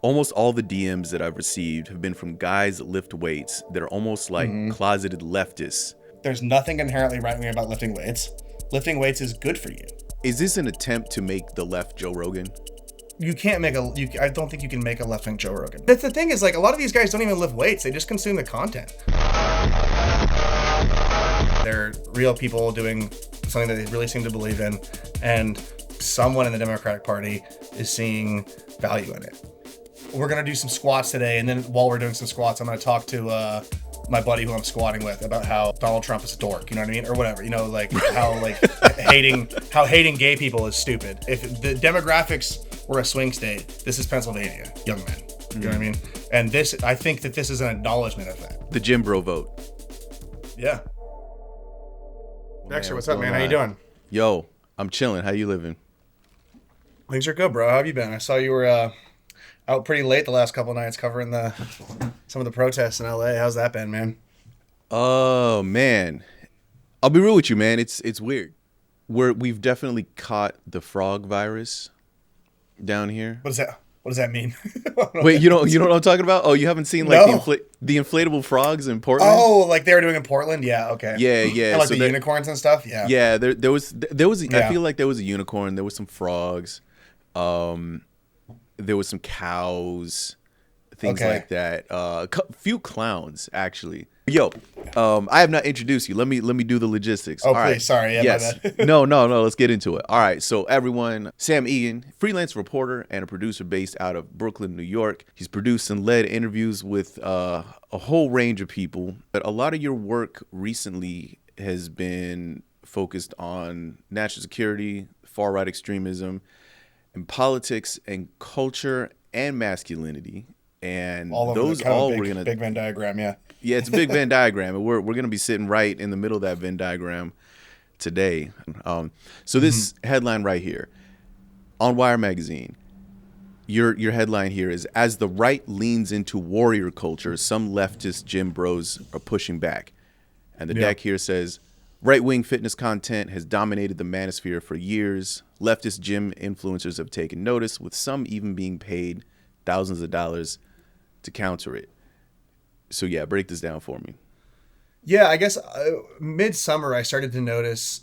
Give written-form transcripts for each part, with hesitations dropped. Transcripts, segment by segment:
Almost all the DMs that I've received have been from guys that lift weights that are almost like Hmm. closeted leftists. There's nothing inherently right wing about lifting weights. Lifting weights is good for you. Is this an attempt to make the left Joe Rogan? You can't make a. I don't think you can make a left wing Joe Rogan. That's the thing is like a lot of these guys don't even lift weights. They just consume the content. They're real people doing something that they really seem to believe in, and someone in the Democratic Party is seeing value in it. We're gonna do some squats today, and then while we're doing some squats, I'm gonna talk to my buddy who I'm squatting with about how Donald Trump is a dork. You know what I mean, or whatever. You know, like how like hating gay people is stupid. If the demographics were a swing state, this is Pennsylvania, young men. You know what I mean? And this, I think that this is an acknowledgement of that. The gymbro vote. Yeah. Dexter, Man, what's up, man? going How you on? doing? Yo, I'm chilling. How you living? Things are good, bro. How have you been? I saw you were out pretty late the last couple nights covering some of the protests in LA. How's that been, man? Oh man, I'll be real with you, man. It's weird. We've definitely caught the frog virus down here. What does that mean? Wait, you know what I'm talking about? Oh, you haven't seen like No. the inflatable frogs in Portland? Oh, like they were doing in Portland? Yeah, okay. Yeah. And like So the unicorns and stuff? Yeah. yeah, there was I Yeah. feel like there was a unicorn. There was some frogs. There was some cows, things Okay. like that. Few clowns actually. Yo, I have not introduced you. Let me do the logistics. Oh, All please. right. Sorry. Yeah, my Yes. bad. No. Let's get into it. All right. So everyone, Sam Eagan, freelance reporter and a producer based out of Brooklyn, New York. He's produced and led interviews with a whole range of people. But a lot of your work recently has been focused on national security, far right extremism, and politics and culture and masculinity. And All over those the kind all of we're big, gonna big Venn diagram, yeah. yeah, it's a big Venn diagram, and we're gonna be sitting right in the middle of that Venn diagram today. So this headline right here on Wire magazine, your headline here is: as the right leans into warrior culture, some leftist gym bros are pushing back. And the Yeah. deck here says: right-wing fitness content has dominated the manosphere for years. Leftist gym influencers have taken notice, with some even being paid thousands of dollars to counter it. So yeah, break this down for me. Yeah, I guess midsummer I started to notice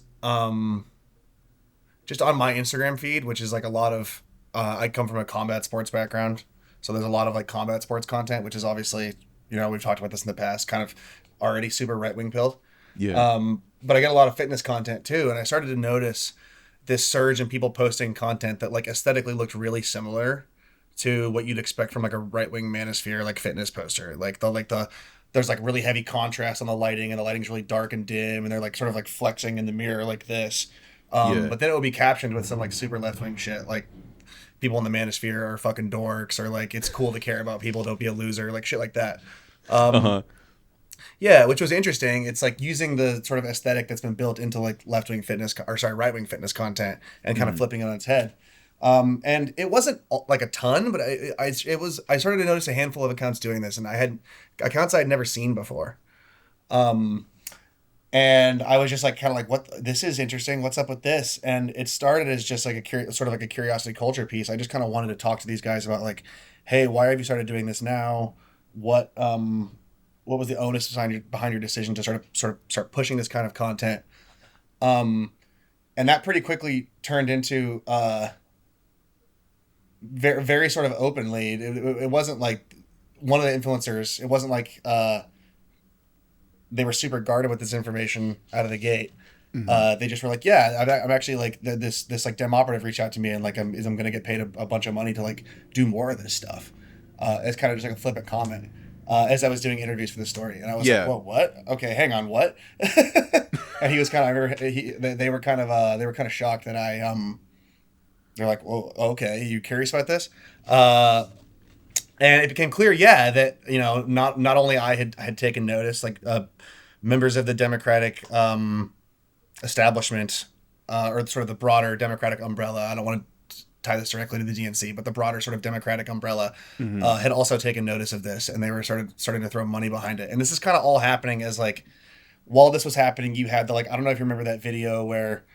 just on my Instagram feed, which is like a lot of I come from a combat sports background, so there's a lot of like combat sports content, which is obviously, you know, we've talked about this in the past, kind of already super right wing pilled. Yeah. But I get a lot of fitness content too, and I started to notice this surge in people posting content that like aesthetically looked really similar to what you'd expect from like a right wing manosphere like fitness poster. Like the there's like really heavy contrast on the lighting, and the lighting's really dark and dim, and they're like sort of like flexing in the mirror like this. Yeah. But then it would be captioned with some like super left wing shit, like people in the manosphere are fucking dorks, or like it's cool to care about people, don't be a loser, like shit like that. Uh-huh. Yeah, which was interesting. It's like using the sort of aesthetic that's been built into like left wing fitness, or sorry, right wing fitness content, and kind of flipping it on its head. And it wasn't like a ton, but it was. I started to notice a handful of accounts doing this, and I had accounts I'd never seen before. And I was just like, kind of like, what? This is interesting. What's up with this? And it started as just like sort of like a curiosity culture piece. I just kind of wanted to talk to these guys about like, hey, why have you started doing this now? What was the onus behind your decision to sort of start pushing this kind of content? And that pretty quickly turned into very, very sort of openly. It wasn't like one of the influencers. It wasn't like they were super guarded with this information out of the gate. They just were like, yeah, I'm actually like this like dem operative reached out to me, and like I'm going to get paid a bunch of money to like do more of this stuff. It's kind of just like a flippant comment. As I was doing interviews for the story, and I was Yeah. like, "Whoa, what? Okay, hang on, what?" And he was kind of, I remember they were kind of shocked that they're like, "Well, okay, you curious about this?" And it became clear, yeah, that you know, not only I had taken notice, like members of the Democratic establishment, or sort of the broader Democratic umbrella. I don't want to tie this directly to the DNC, but the broader sort of Democratic umbrella had also taken notice of this, and they were starting to throw money behind it. And this is kind of all happening as like, while this was happening, you had the like, I don't know if you remember that video where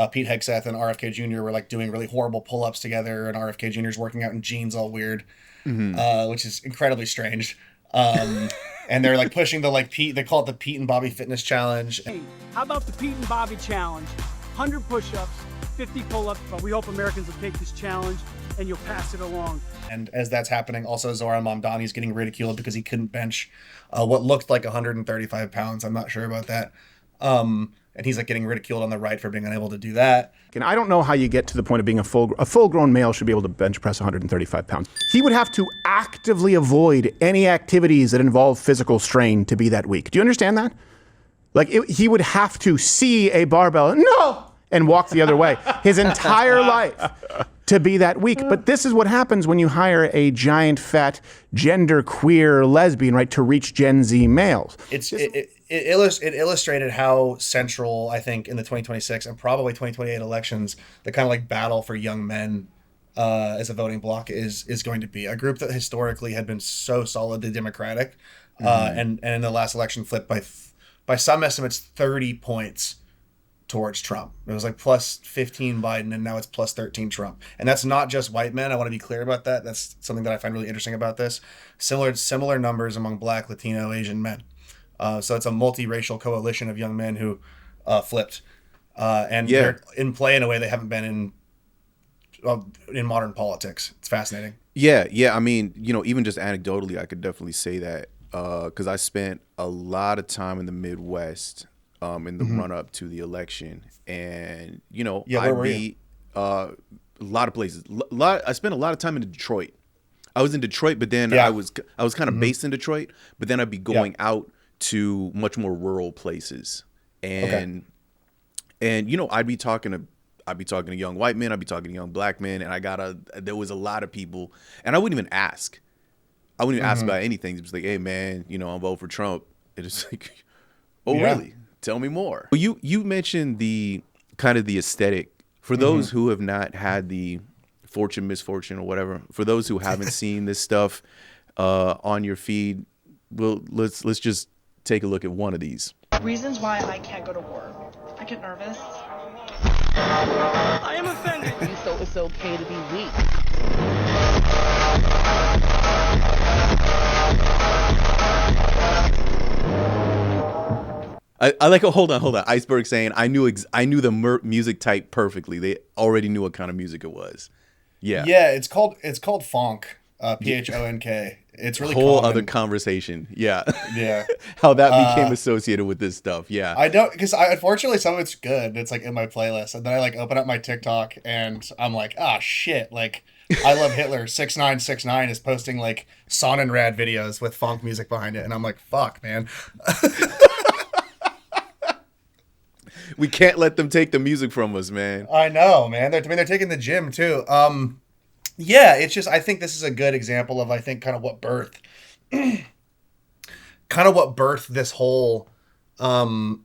Pete Hegseth and RFK Jr. were like doing really horrible pull-ups together, and RFK Jr. is working out in jeans all weird, which is incredibly strange. And they're like pushing the like Pete, they call it the Pete and Bobby Fitness Challenge. Hey, how about the Pete and Bobby Challenge? 100 push-ups, 50 pull-ups, but we hope Americans will take this challenge and you'll pass it along. And as that's happening, also Zoran Mamdani's getting ridiculed because he couldn't bench what looked like 135 pounds. I'm not sure about that. And he's like getting ridiculed on the right for being unable to do that. And I don't know how you get to the point of being a full-grown male should be able to bench press 135 pounds. He would have to actively avoid any activities that involve physical strain to be that weak. Do you understand that? Like he would have to see a barbell, and walk the other way his entire life to be that weak. But this is what happens when you hire a giant, fat, gender-queer lesbian, right, to reach Gen Z males. It illustrated how central, I think, in the 2026 and probably 2028 elections, the kind of like battle for young men as a voting bloc is going to be. A group that historically had been so solidly Democratic, and in the last election flipped by some estimates 30 points towards Trump. It was like plus 15 Biden, and now it's plus 13 Trump. And that's not just white men. I want to be clear about that. That's something that I find really interesting about this. Similar numbers among Black, Latino, Asian men. So it's a multiracial coalition of young men who flipped, and they're in play in a way they haven't been in modern politics. It's fascinating. Yeah. I mean, even just anecdotally, I could definitely say that because I spent a lot of time in the Midwest in the run up to the election, and I'd be a lot of places. I spent a lot of time in Detroit. I was in Detroit, but then I was kind of based in Detroit, but then I'd be going out to much more rural places, and I'd be talking to young white men, I'd be talking to young black men, and there was a lot of people, and I wouldn't even ask about anything. It was like, hey man, I'm voting for Trump. It is like, really? Tell me more. Well, you mentioned the kind of the aesthetic for those who have not had the misfortune or whatever. For those who haven't seen this stuff on your feed, well, let's just take a look at one of these. Reasons why I can't go to war. I get nervous. I am offended. So it's okay to be weak. I like hold on. Iceberg saying I knew the music type perfectly. They already knew what kind of music it was. Yeah. It's called phonk. PHONK. It's really whole common. Other conversation. Yeah. Yeah. How that became associated with this stuff. Yeah. I don't, because unfortunately some of it's good. It's like in my playlist, and then I like open up my TikTok and I'm like, shit. Like I Love Hitler 6969 is posting like Sonnenrad videos with funk music behind it, and I'm like, fuck, man. We can't let them take the music from us, man. I know, man. They're taking the gym too. It's just, I think this is a good example of, I think, kind of what birthed this whole kind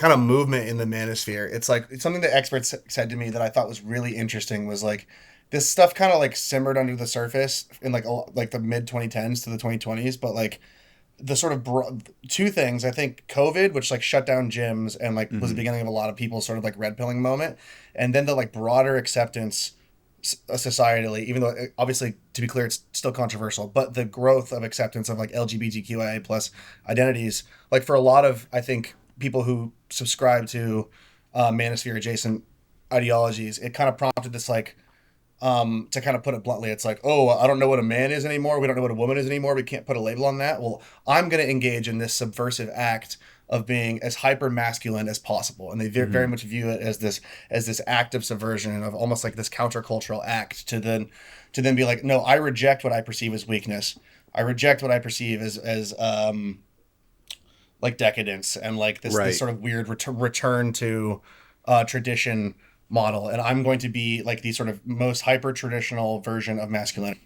of movement in the manosphere. It's like, it's something that experts said to me that I thought was really interesting, was like, this stuff kind of like simmered under the surface in like the mid 2010s to the 2020s, but like the sort of two things, I think COVID, which like shut down gyms and like was the beginning of a lot of people's sort of like red pilling moment, and then the like broader acceptance societally, even though obviously, to be clear, it's still controversial, but the growth of acceptance of like LGBTQIA plus identities, like for a lot of, I think, people who subscribe to manosphere adjacent ideologies, it kind of prompted this like, to kind of put it bluntly, it's like, I don't know what a man is anymore. We don't know what a woman is anymore. We can't put a label on that. Well, I'm going to engage in this subversive act of being as hyper masculine as possible. And they very much view it as this act of subversion, of almost like this countercultural act to then be like, no, I reject what I perceive as weakness. I reject what I perceive as like decadence and like this sort of weird return to tradition model, and I'm going to be like the sort of most hyper traditional version of masculinity.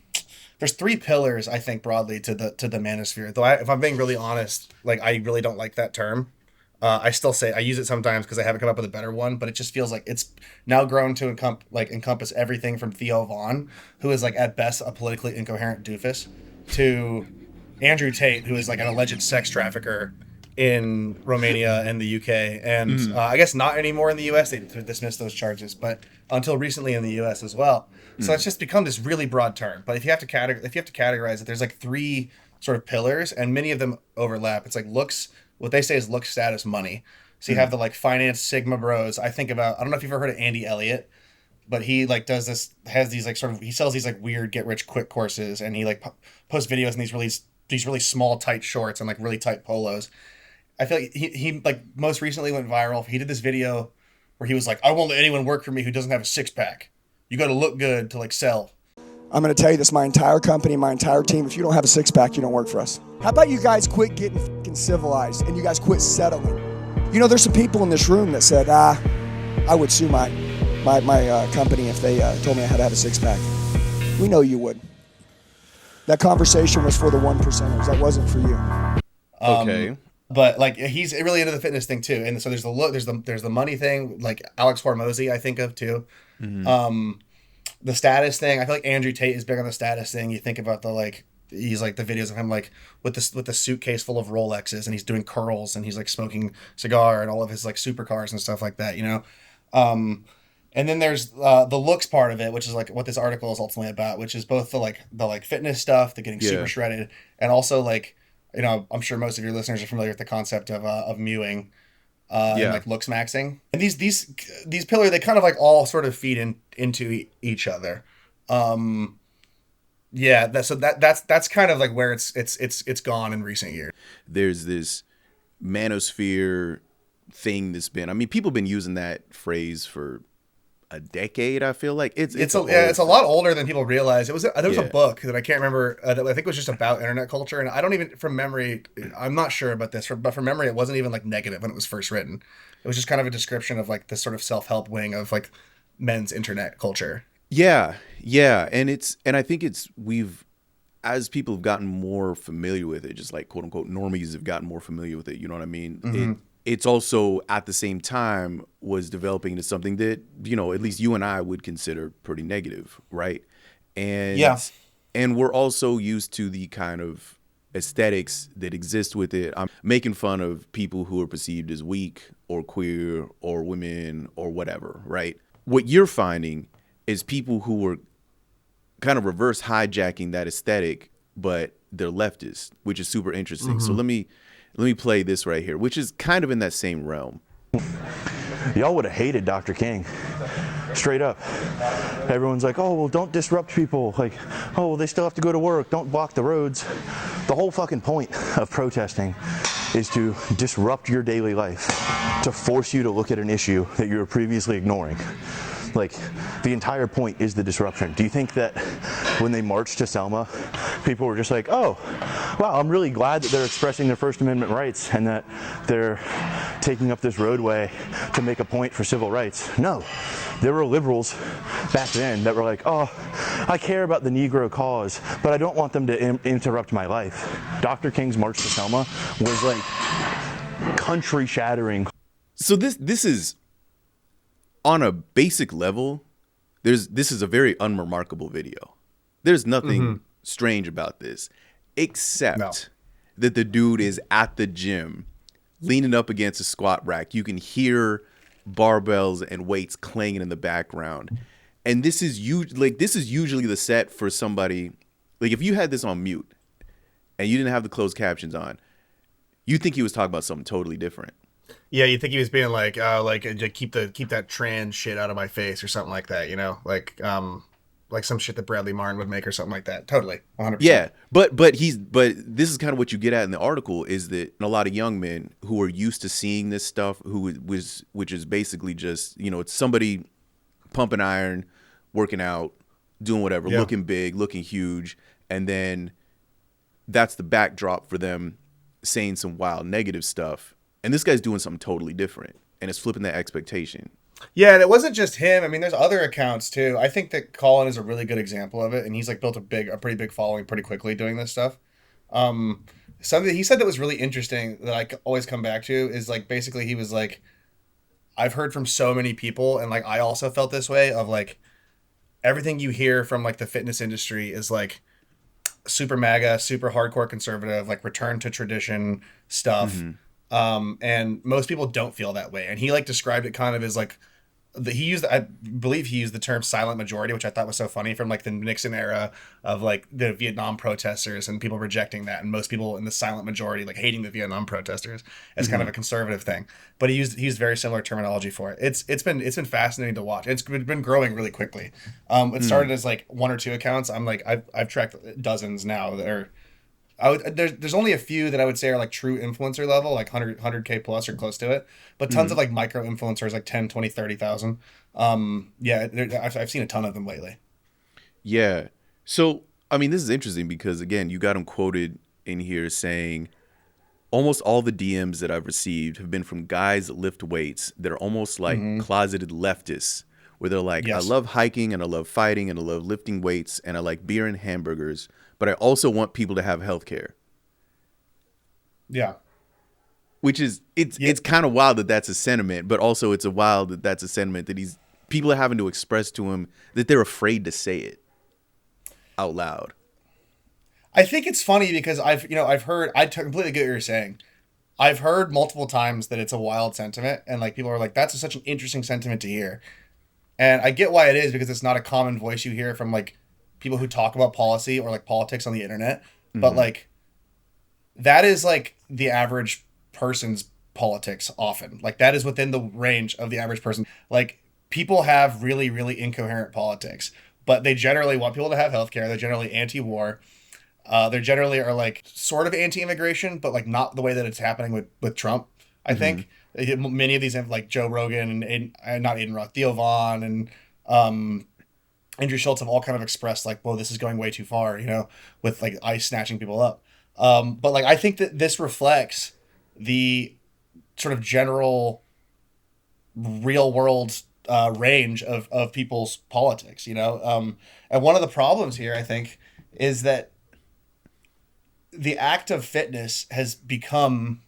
There's three pillars, I think, broadly to the manosphere. Though if I'm being really honest, like I really don't like that term. I still say I use it sometimes because I haven't come up with a better one, but it just feels like it's now grown to encompass everything from Theo Vaughn, who is like at best a politically incoherent doofus, to Andrew Tate, who is like an alleged sex trafficker, in Romania and the UK, and I guess not anymore in the US. They dismissed those charges, but until recently in the US as well. So it's just become this really broad term. But if you have to categorize it, there's like three sort of pillars, and many of them overlap. It's like looks. What they say is look, status, money. So you have the like finance Sigma bros. I don't know if you've ever heard of Andy Elliott, but he like does this, has these like sort of, he sells these like weird get rich quick courses, and he like posts videos in these really small tight shorts and like really tight polos. I feel like he like most recently went viral. He did this video where he was like, I won't let anyone work for me who doesn't have a six pack. You got to look good to like sell. I'm going to tell you this, my entire company, my entire team, if you don't have a six pack, you don't work for us. How about you guys quit getting fucking civilized and you guys quit settling? You know, there's some people in this room that said, I would sue my company if they told me I had to have a six pack. We know you would. That conversation was for the 1%ers. That wasn't for you. Okay. But like he's really into the fitness thing too, and so there's the look, there's the money thing, like Alex Hormozy I think of too. The status thing, I feel like Andrew Tate is big on the status thing. You think about he's like the videos of him like with the suitcase full of Rolexes, and he's doing curls, and he's like smoking cigar, and all of his like supercars and stuff like that, you know. And then there's the looks part of it, which is like what this article is ultimately about, which is both the fitness stuff, the getting super shredded, and also like, you know, I'm sure most of your listeners are familiar with the concept of mewing. And like looks maxing, and these pillars, they kind of like all sort of feed into each other. That's kind of like where it's gone in recent years. There's this manosphere thing that's been, I mean, people have been using that phrase for a decade. I feel like it's a lot older than people realize. There was a book that I can't remember that I think was just about internet culture, and I don't even, from memory, I'm not sure about this, but from memory, it wasn't even like negative when it was first written. It was just kind of a description of like this sort of self-help wing of like men's internet culture. Yeah, and I think as people have gotten more familiar with it, just like quote unquote normies have gotten more familiar with it. You know what I mean? It's also at the same time was developing into something that, you know, at least you and I would consider pretty negative, right? And we're also used to the kind of aesthetics that exist with it. I'm making fun of people who are perceived as weak or queer or women or whatever, right? What you're finding is people who are kind of reverse hijacking that aesthetic, but they're leftist, which is super interesting. So let me play this right here, which is kind of in that same realm. Y'all would have hated Dr. King. Straight up. Everyone's like, oh, well, don't disrupt people. Like, oh, well, they still have to go to work. Don't block the roads. The whole fucking point of protesting is to disrupt your daily life, to force you to look at an issue that you were previously ignoring. Like, the entire point is the disruption. Do you think that when they marched to Selma, people were just like, oh, wow, I'm really glad that they're expressing their First Amendment rights and that they're taking up this roadway to make a point for civil rights? No. There were liberals back then that were like, oh, I care about the Negro cause, but I don't want them to interrupt my life. Dr. King's March to Selma was like country shattering. So this is, on a basic level, this is a very unremarkable video. There's nothing strange about this, except that the dude is at the gym leaning up against a squat rack. You can hear barbells and weights clanging in the background. And this is usually the set for somebody, like if you had this on mute and you didn't have the closed captions on, you'd think he was talking about something totally different. Yeah, you think he was being like keep that trans shit out of my face or something like that, you know, like some shit that Bradley Martin would make or something like that. Totally, 100%. Yeah, but this is kind of what you get at in the article, is that a lot of young men who are used to seeing this stuff, which is basically just, you know, it's somebody pumping iron, working out, doing whatever, looking big, looking huge, and then that's the backdrop for them saying some wild negative stuff. And this guy's doing something totally different, and it's flipping that expectation. Yeah, and it wasn't just him. I mean, there's other accounts too. I think that Colin is a really good example of it, and he's like built a pretty big following pretty quickly doing this stuff. Something he said that was really interesting that I always come back to is like basically he was like, I've heard from so many people, and like I also felt this way of like everything you hear from like the fitness industry is like super MAGA, super hardcore conservative, like return to tradition stuff. And most people don't feel that way. And he like described it kind of as like I believe he used the term silent majority, which I thought was so funny, from like the Nixon era of like the Vietnam protesters and people rejecting that, and most people in the silent majority like hating the Vietnam protesters as kind of a conservative thing. But he used very similar terminology for it. It's been fascinating to watch. It's been growing really quickly. It started as like 1 or 2 accounts. I'm like I've tracked dozens now that are. There's only a few that I would say are like true influencer level, like 100K plus or close to it, but tons of like micro influencers, like 10, 20, 30,000. I've seen a ton of them lately. Yeah. So, I mean, this is interesting because, again, you got him quoted in here saying almost all the DMs that I've received have been from guys that lift weights that are almost like closeted leftists, where they're like, Yes. I love hiking and I love fighting and I love lifting weights and I like beer and hamburgers, but I also want people to have health care. Yeah. Which is, it's kind of wild that that's a sentiment, but also it's a wild that that's a sentiment that people are having to express to him that they're afraid to say it out loud. I think it's funny because I've heard, completely get what you're saying. I've heard multiple times that it's a wild sentiment, and like people are like, that's such an interesting sentiment to hear. And I get why it is, because it's not a common voice you hear from like people who talk about policy or like politics on the internet. But like that is like the average person's politics often. Like that is within the range of the average person. Like people have really, really incoherent politics, but they generally want people to have healthcare. They're generally anti-war. They generally are like sort of anti-immigration, but like not the way that it's happening with Trump. I think many of these have like Joe Rogan and not Aiden Roth, Theo Vaughn and Andrew Schultz have all kind of expressed like, whoa, this is going way too far, with like ICE snatching people up. But like, I think that this reflects the sort of general real world range of people's politics, and one of the problems here, I think, is that the act of fitness has become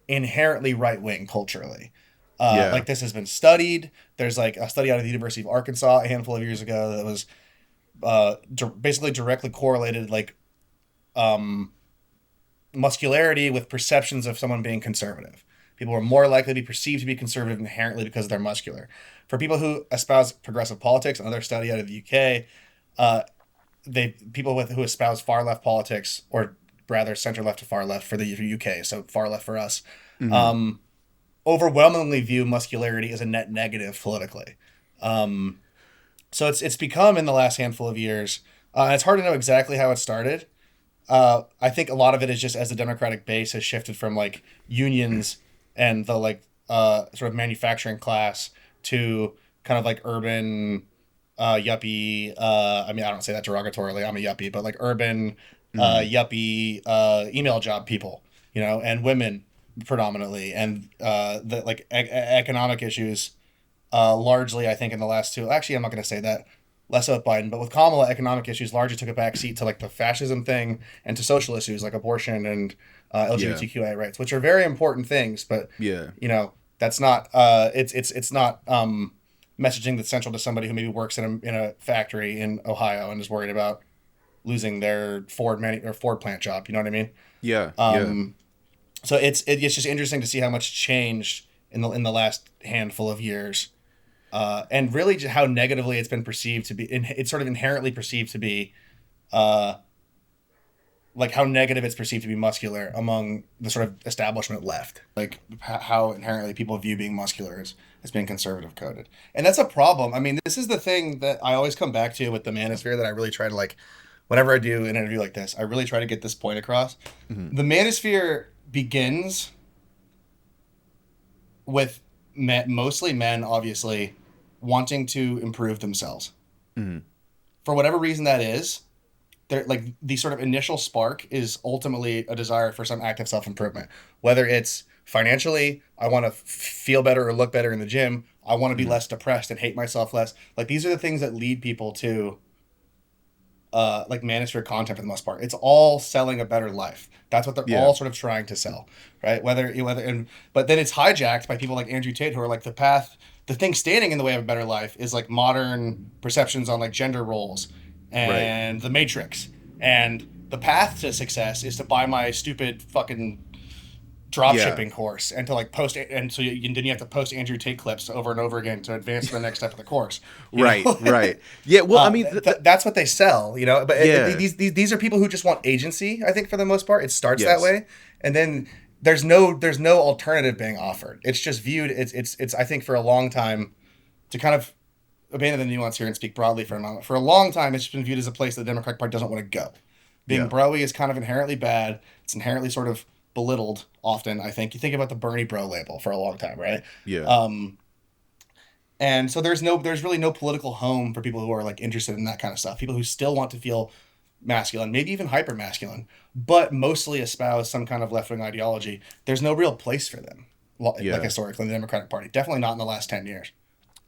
inherently right-wing culturally. Like this has been studied. There's like a study out of the University of Arkansas a handful of years ago that was basically directly correlated like muscularity with perceptions of someone being conservative. People are more likely to be perceived to be conservative inherently because they're muscular. For people who espouse progressive politics, another study out of the UK, people who espouse far left politics, or rather center left to far left for the UK, so far left for us, overwhelmingly view muscularity as a net negative politically. So it's become, in the last handful of years, it's hard to know exactly how it started. I think a lot of it is just as the Democratic base has shifted from like unions and the like sort of manufacturing class to kind of like urban yuppie. I mean, I don't say that derogatorily. I'm a yuppie, but like urban yuppie email job people, and women predominantly, and the like economic issues largely, I think, in the last two. Actually, I'm not going to say that. Less so with Biden, but with Kamala, economic issues largely took a back seat to like the fascism thing and to social issues like abortion and LGBTQI rights, which are very important things. But that's not it's not messaging that's central to somebody who maybe works in a factory in Ohio and is worried about losing their Ford plant job. You know what I mean? Yeah. So it's just interesting to see how much changed in the last handful of years. And really just how negatively it's been perceived to be, it's sort of inherently perceived to be, like how negative it's perceived to be muscular among the sort of establishment left. Like how inherently people view being muscular as being conservative coded. And that's a problem. I mean, this is the thing that I always come back to with the manosphere that I really try to like, whenever I do an interview like this, I really try to get this point across. The manosphere begins with mostly men, obviously, wanting to improve themselves. For whatever reason that is, they're like the sort of initial spark is ultimately a desire for some act of self-improvement. Whether it's financially, I want to feel better or look better in the gym. I want to be less depressed and hate myself less. Like these are the things that lead people to like manosphere content for the most part. It's all selling a better life. That's what they're all sort of trying to sell, right? But then it's hijacked by people like Andrew Tate, who are like the thing standing in the way of a better life is like modern perceptions on like gender roles and the Matrix. And the path to success is to buy my stupid fucking drop shipping course, and to like post, and so then you have to post Andrew Tate clips over and over again to advance to the next step of the course. Right. Yeah. Well, I mean, that's what they sell, but Yeah. these are people who just want agency. I think for the most part, it starts Yes. that way, and then there's no alternative being offered. It's just viewed. It's I think for a long time, to kind of abandon the nuance here and speak broadly for a moment. For a long time, it's been viewed as a place that the Democratic Party doesn't want to go. Being broy is kind of inherently bad. It's inherently sort of belittled often. I think you think about the Bernie bro label for a long time, right? Yeah. And so there's really no political home for people who are like interested in that kind of stuff. People who still want to feel masculine, maybe even hyper masculine, but mostly espouse some kind of left wing ideology. There's no real place for them, like historically in the Democratic Party. Definitely not in the last 10 years.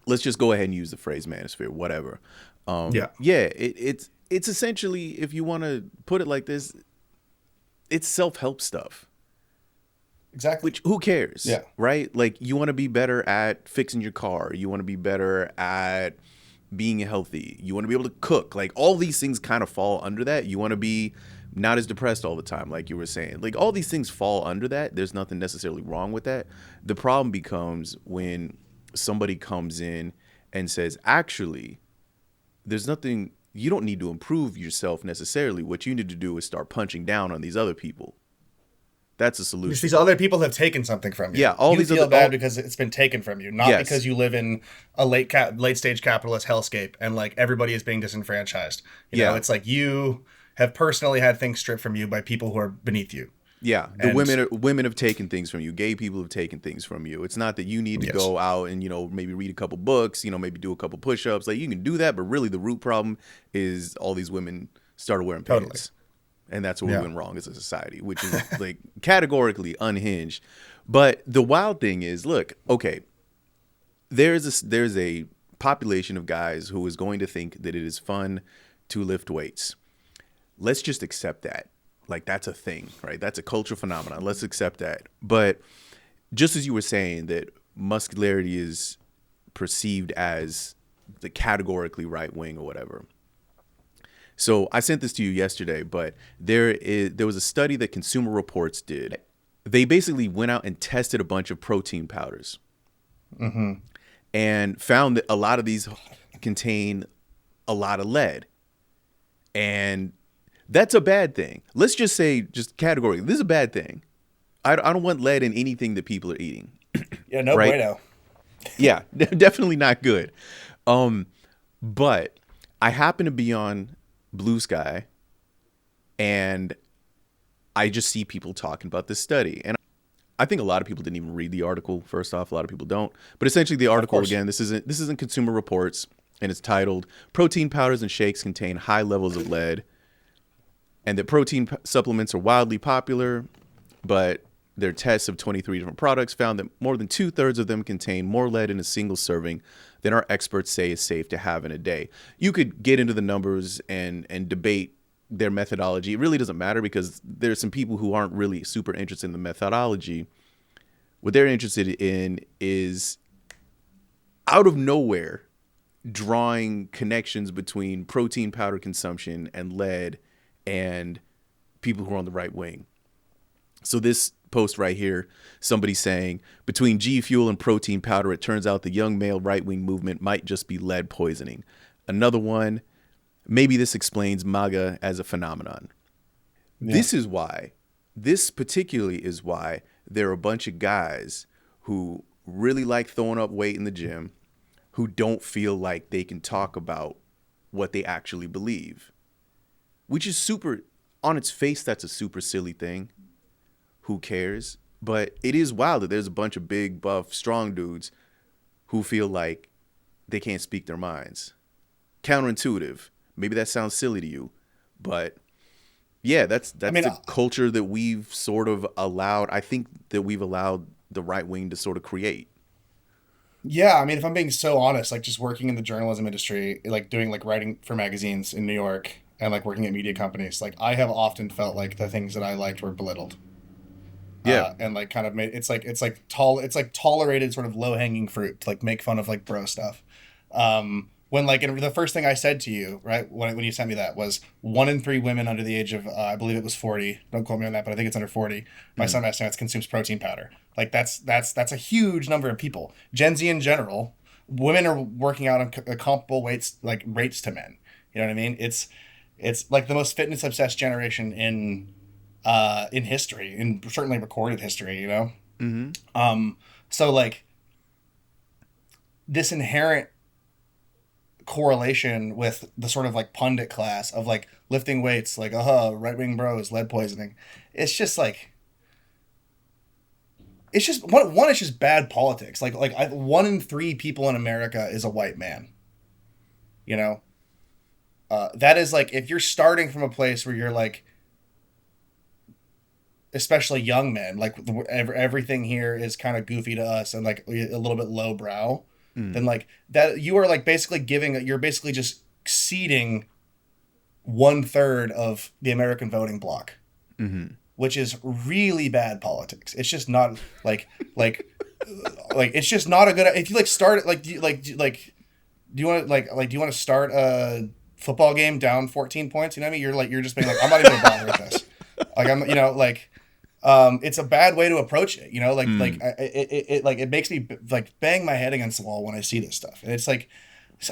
Let's just go ahead and use the phrase manosphere, whatever. It's essentially, if you want to put it like this, it's self-help stuff. Exactly. Which, who cares? Yeah. Right? Like, you want to be better at fixing your car. You want to be better at being healthy. You want to be able to cook. Like, all these things kind of fall under that. You want to be not as depressed all the time, like you were saying. Like, all these things fall under that. There's nothing necessarily wrong with that. The problem becomes when somebody comes in and says, actually, there's nothing, you don't need to improve yourself necessarily. What you need to do is start punching down on these other people. That's a solution. These other people have taken something from you. Yeah, all you these feel other bad because it's been taken from you, not Yes. because you live in a late stage capitalist hellscape and like everybody is being disenfranchised. You know, it's like you have personally had things stripped from you by people who are beneath you. Yeah, women have taken things from you. Gay people have taken things from you. It's not that you need to go out and maybe read a couple books, maybe do a couple push-ups. Like, you can do that, but really the root problem is all these women started wearing pants. And that's where we went wrong as a society, which is like categorically unhinged. But the wild thing is, look, okay, there's a population of guys who is going to think that it is fun to lift weights. Let's just accept that. Like, that's a thing, right? That's a cultural phenomenon. Let's accept that. But just as you were saying that muscularity is perceived as the categorically right wing or whatever. So I sent this to you yesterday, but there was a study that Consumer Reports did. They basically went out and tested a bunch of protein powders and found that a lot of these contain a lot of lead. And that's a bad thing. Let's just say, just categorically, this is a bad thing. I don't want lead in anything that people are eating. Yeah, no bueno. Yeah, definitely not good. But I happen to be on Blue Sky, and I just see people talking about this study. And I think a lot of people didn't even read the article. First off, a lot of people don't. But essentially the article, again, this isn't Consumer Reports, and it's titled "Protein Powders and Shakes Contain High Levels of Lead," and that protein supplements are wildly popular, but their tests of 23 different products found that more than 2/3 of them contain more lead in a single serving than our experts say is safe to have in a day. You could get into the numbers and debate their methodology. It really doesn't matter because there's some people who aren't really super interested in the methodology. What they're interested in is out of nowhere drawing connections between protein powder consumption and lead and people who are on the right wing. So this post right here, somebody saying, between G Fuel and protein powder, it turns out the young male right-wing movement might just be lead poisoning. Another one, maybe this explains MAGA as a phenomenon. Yeah. This particularly is why there are a bunch of guys who really like throwing up weight in the gym who don't feel like they can talk about what they actually believe, which is super, on its face, that's a super silly thing. Who cares? But it is wild that there's a bunch of big, buff, strong dudes who feel like they can't speak their minds. Counterintuitive. Maybe that sounds silly to you, but yeah, that's the culture that we've sort of allowed. I think that we've allowed the right wing to sort of create. Yeah, I mean, if I'm being so honest, like just working in the journalism industry, like doing like writing for magazines in New York and like working at media companies, like I have often felt like the things that I liked were belittled. Yeah, and like kind of made it's like tolerated sort of low hanging fruit to like make fun of like bro stuff, when like the first thing I said to you, right, when you sent me that was 1 in 3 women under the age of I believe it was 40. Don't quote me on that, but I think it's under 40. By some estimates, consumes protein powder. Like that's a huge number of people. Gen Z in general, women are working out on comparable rates to men. You know what I mean? It's like the most fitness obsessed generation in history, in certainly recorded history. You know. Mm-hmm. So like this inherent correlation with the sort of like pundit class of like lifting weights, like right-wing bros, lead poisoning. It's just like, it's just one it's just bad politics. Like 1 in 3 people in America is a white man. You know, that is like, if you're starting from a place where you're like, especially young men, like everything here is kind of goofy to us and like a little bit lowbrow. Then like that, you are like you're basically just seeding 1/3 of the American voting bloc, which is really bad politics. It's just not like it's just not a good. If you like start it, like do you want to start a football game down 14 points? You know what I mean? You're just being like, I'm not even gonna bother with this. It's a bad way to approach it, you know, it makes me like bang my head against the wall when I see this stuff. And it's like,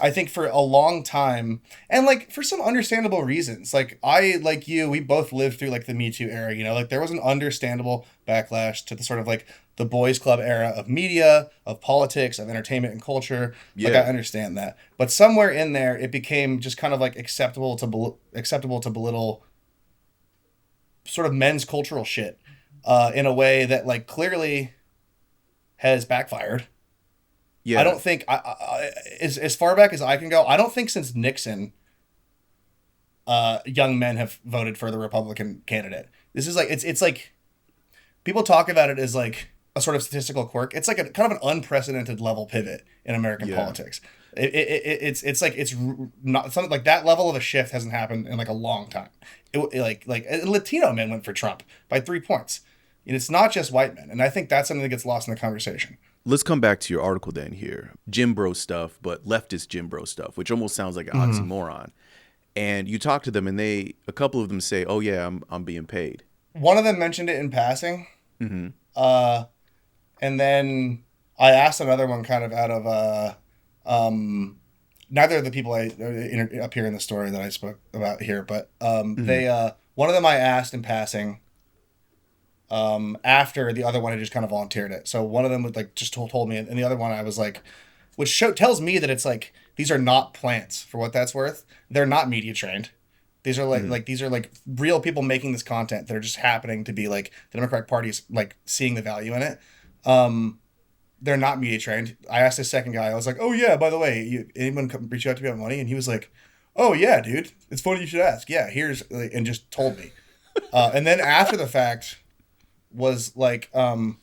I think for a long time, and like for some understandable reasons, like like you, we both lived through like the Me Too era, you know, like there was an understandable backlash to the sort of like the boys club era of media, of politics, of entertainment and culture. Yeah. Like I understand that, but somewhere in there, it became just kind of like acceptable to belittle sort of men's cultural shit. In a way that like clearly has backfired. Yeah. I don't think as far back as I can go, I don't think since Nixon, young men have voted for the Republican candidate. This is like, it's like people talk about it as like a sort of statistical quirk. It's like a kind of an unprecedented level pivot in American politics. It's like, it's not something like that level of a shift hasn't happened in like a long time. Like Latino men went for Trump by 3 points. And it's not just white men. And I think that's something that gets lost in the conversation. Let's come back to your article then here. Gymbro stuff, but leftist Gymbro stuff, which almost sounds like an oxymoron. And you talk to them and a couple of them say, oh yeah, I'm being paid. One of them mentioned it in passing. Mm-hmm. And then I asked another one kind of out of, neither of the people I up here in the story that I spoke about here, but they one of them I asked in passing after the other one had just kind of volunteered it. So one of them would like just told me, and the other one I was like, which tells me that it's like these are not plants for what that's worth. They're not media trained. These are like these are like real people making this content that are just happening to be like the Democratic Party is like seeing the value in it. They're not media trained. I asked this second guy, I was like, oh yeah, by the way, anyone come reach out to me about money? And he was like, oh yeah, dude, it's funny you should ask. Yeah, here's, and just told me. And then after the fact was like, oh,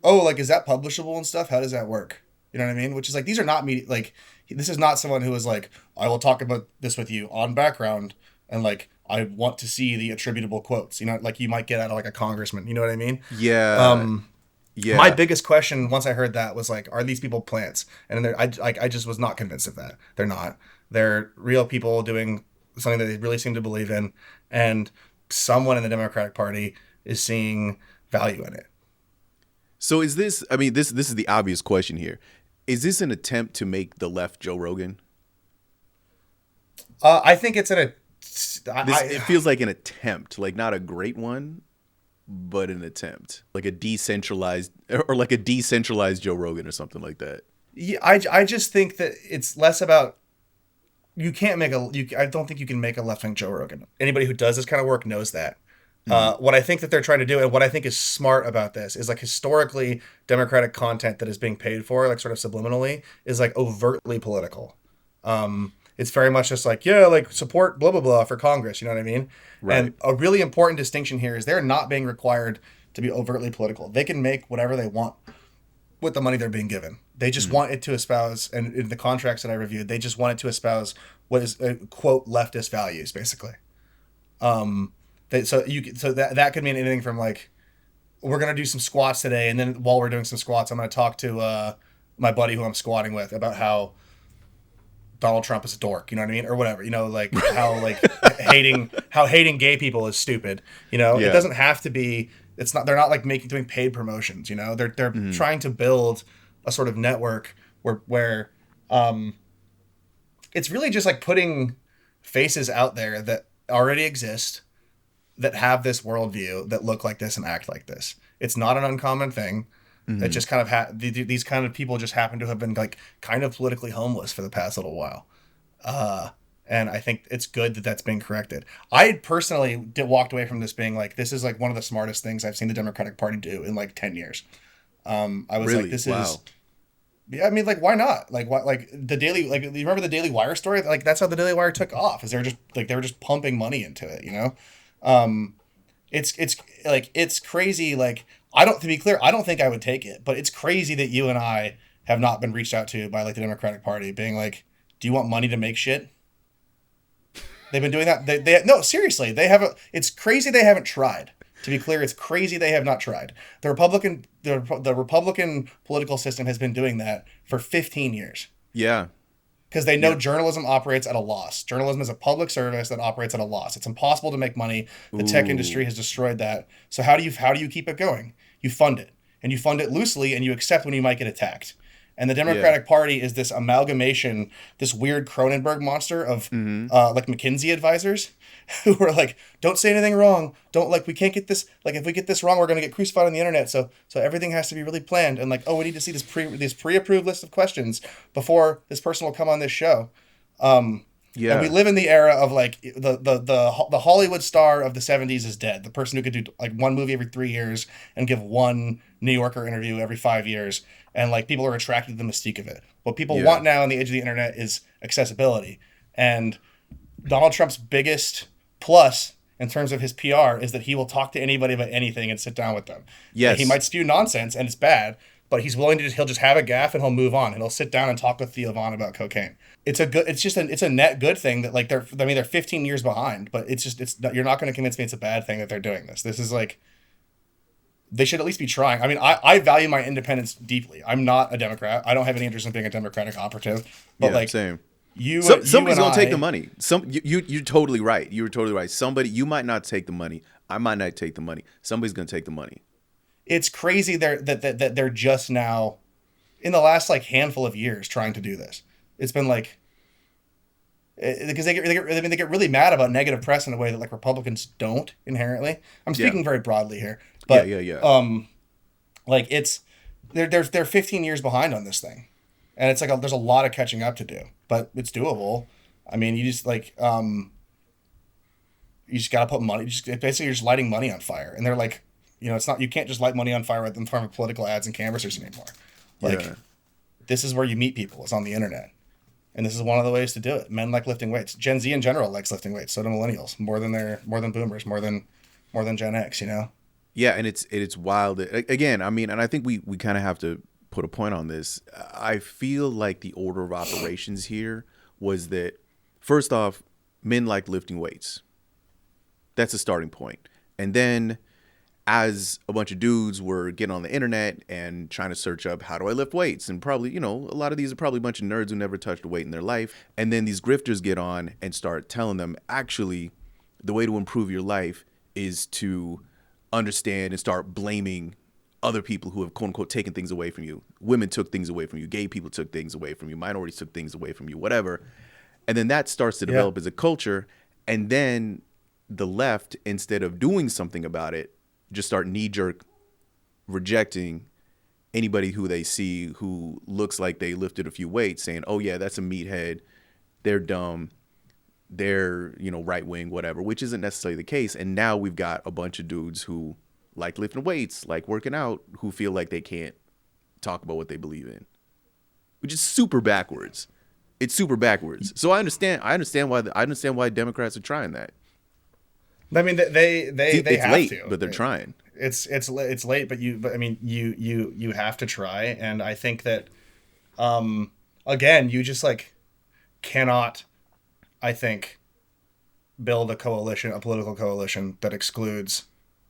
like, is that publishable and stuff? How does that work? You know what I mean? Which is like, these are not media, like, this is not someone who is like, I will talk about this with you on background. And like, I want to see the attributable quotes, you know, like you might get out of like a congressman, you know what I mean? Yeah. Yeah. My biggest question once I heard that was like, are these people plants? And I just was not convinced of that. They're not. They're real people doing something that they really seem to believe in, and someone in the Democratic Party is seeing value in it. So is this? I mean, this is the obvious question here. Is this an attempt to make the left Joe Rogan? I think it's it feels like an attempt, like not a great one, but an attempt, like a decentralized Joe Rogan or something like that. Yeah, I just think that it's less about, you can't make I don't think you can make a left-wing Joe Rogan. Anybody who does this kind of work knows that. What I think that they're trying to do, and what I think is smart about this, is like historically Democratic content that is being paid for, like sort of subliminally, is like overtly political. It's very much just like, yeah, like support blah, blah, blah for Congress. You know what I mean? Right. And a really important distinction here is they're not being required to be overtly political. They can make whatever they want with the money they're being given. They just want it to espouse, and in the contracts that I reviewed, they just want it to espouse what is quote leftist values, basically. So that could mean anything from like, we're gonna do some squats today, and then while we're doing some squats, I'm gonna talk to my buddy who I'm squatting with about how Donald Trump is a dork, you know what I mean? Or whatever, you know, like how like hating gay people is stupid. You know, Yeah. it doesn't have to be, they're not like doing paid promotions, you know? They're trying to build a sort of network where it's really just like putting faces out there that already exist, that have this worldview, that look like this and act like this. It's not an uncommon thing. It just kind of these kind of people just happen to have been like kind of politically homeless for the past little while, and I think it's good that that's being corrected. I personally walked away from this being like, this is like one of the smartest things I've seen the Democratic Party do in like 10 years. I was Really? like, this Wow. is, yeah, I mean, like, why not? Like, what, like the Daily, like, you remember the Daily Wire story? Like, that's how the Daily Wire took off, is they were just pumping money into it, you know? It's crazy. Like, to be clear, I don't think I would take it, but it's crazy that you and I have not been reached out to by like the Democratic Party being like, do you want money to make shit? They've been doing that. No, seriously, it's crazy they haven't tried. To be clear, it's crazy they have not tried. The Republican political system has been doing that for 15 years. Yeah. Because they know journalism operates at a loss. Journalism is a public service that operates at a loss. It's impossible to make money. The tech industry has destroyed that. So how do you keep it going? You fund it. And you fund it loosely, and you accept when you might get attacked. And the Democratic Party is this amalgamation, this weird Cronenberg monster of like McKinsey advisors who are like, don't say anything wrong. We can't get this. Like, if we get this wrong, we're going to get crucified on the internet. So everything has to be really planned. And like, oh, we need to see this pre-approved list of questions before this person will come on this show. And we live in the era of like the Hollywood star of the 70s is dead. The person who could do like one movie every 3 years and give one New Yorker interview every 5 years. And like, people are attracted to the mystique of it. What people want now on the age of the internet is accessibility. And Donald Trump's biggest plus in terms of his PR is that he will talk to anybody about anything and sit down with them. Yes. And he might spew nonsense and it's bad, but he's willing to he'll just have a gaffe and he'll move on, and he'll sit down and talk with Theo Von about cocaine. It's a net good thing that like they're 15 years behind, but you're not going to convince me it's a bad thing that they're doing this. This is like, they should at least be trying. I mean, I value my independence deeply. I'm not a Democrat. I don't have any interest in being a Democratic operative. But like, same. Somebody's gonna take the money. You're totally right. You're totally right. You might not take the money. I might not take the money. Somebody's gonna take the money. It's crazy that they're just now, in the last like handful of years, trying to do this. It's been like, because they get really mad about negative press in a way that like Republicans don't inherently. I'm speaking very broadly here, but like they're 15 years behind on this thing, and it's like there's a lot of catching up to do, but it's doable. I mean, you just like you just gotta put money. Basically, you're just lighting money on fire, and they're like, you know, it's not, you can't just light money on fire in front of political ads and canvassers anymore. Like, this is where you meet people. It's on the internet. And this is one of the ways to do it. Men like lifting weights. Gen Z in general likes lifting weights. So do millennials, more than boomers, more than Gen X, you know? Yeah, and it's wild. Again, I mean, and I think we kind of have to put a point on this. I feel like the order of operations here was that, first off, men like lifting weights. That's a starting point. And then as a bunch of dudes were getting on the internet and trying to search up, how do I lift weights? And probably, you know, a lot of these are probably a bunch of nerds who never touched a weight in their life. And then these grifters get on and start telling them, actually, the way to improve your life is to understand and start blaming other people who have, quote unquote, taken things away from you. Women took things away from you. Gay people took things away from you. Minorities took things away from you, whatever. And then that starts to develop as a culture. And then the left, instead of doing something about it, just start knee-jerk rejecting anybody who they see who looks like they lifted a few weights, saying, oh yeah, that's a meathead, they're dumb, they're, you know, right-wing, whatever, which isn't necessarily the case. And now we've got a bunch of dudes who like lifting weights, like working out, who feel like they can't talk about what they believe in, which is super backwards. It's super backwards. So I understand why Democrats are trying that. I mean, they have late, to, but they're trying. It's late, but I mean, you have to try, and I think that, again, you just like cannot, I think, build a political coalition that excludes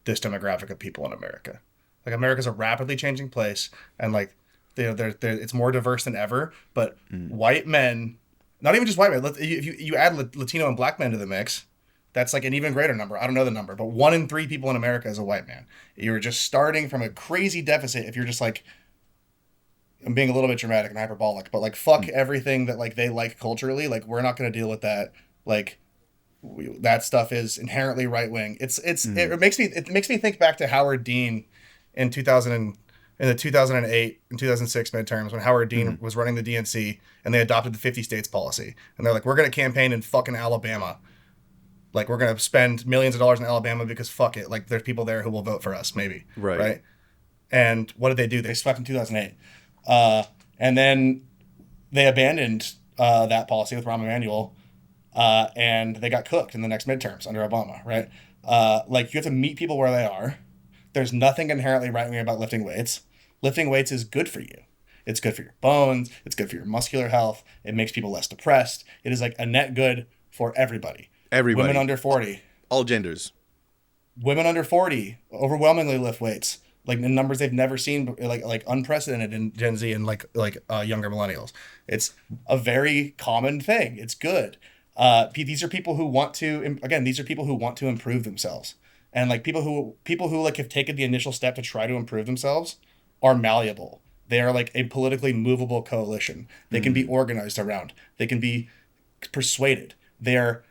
this demographic of people in America. Like, America's a rapidly changing place, and like it's more diverse than ever. But white men Not even just white men. If you add Latino and black men to the mix, that's like an even greater number. I don't know the number, but 1 in 3 people in America is a white man. You're just starting from a crazy deficit if you're just like, I'm being a little bit dramatic and hyperbolic, but like fuck everything that like they like culturally. Like we're not going to deal with that. Like that stuff is inherently right wing. It makes me think back to Howard Dean in 2008 and 2006 midterms when Howard Dean was running the DNC and they adopted the 50 states policy. And they're like, we're going to campaign in fucking Alabama. Like we're going to spend millions of dollars in Alabama because fuck it. Like there's people there who will vote for us maybe. Right. And what did they do? They swept in 2008. And then they abandoned that policy with Rahm Emanuel, and they got cooked in the next midterms under Obama, right? Like you have to meet people where they are. There's nothing inherently right-wing about lifting weights. Lifting weights is good for you. It's good for your bones. It's good for your muscular health. It makes people less depressed. It is like a net good for everybody. Everybody. Women under 40. All genders. Women under 40 overwhelmingly lift weights. Like in numbers they've never seen, like unprecedented in Gen Z and like younger millennials. It's a very common thing. It's good. These are people who want to, again, these are people who want to improve themselves. And like people who like have taken the initial step to try to improve themselves are malleable. They are like a politically movable coalition. They can be organized around. They can be persuaded. They're